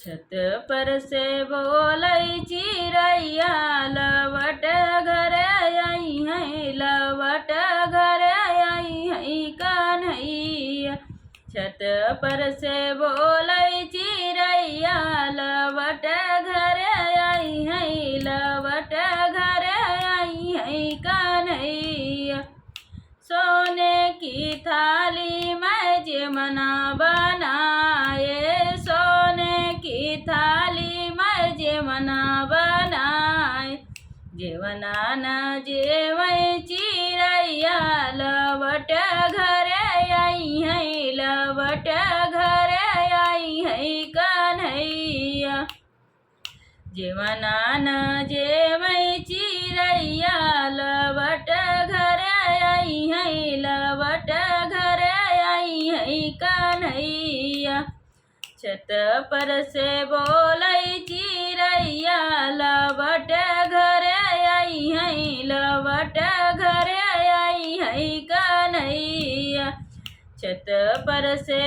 छत पर से बोलै चिड़ैया लवट घर आई है, लवट घर आई है कन्हैया। छत पर से बोलै चिड़ैया लवट घर आई है, लवट घर आई है कन्हैया। सोने की थाली में जेमना बनाए, सोने की थाली में जेमना बनाए। जेवना न जेवै चिड़ैया लवट घर आई है, लवट घर आई है कन्हैया। जेवना न जेवै चिड़ैया लवट घर आई है, लवट घर आई है कन्हैया। छत पर से बोलै चिड़ैया लवट घर आई है, लवट घर आई है कन्हैया। छत पर से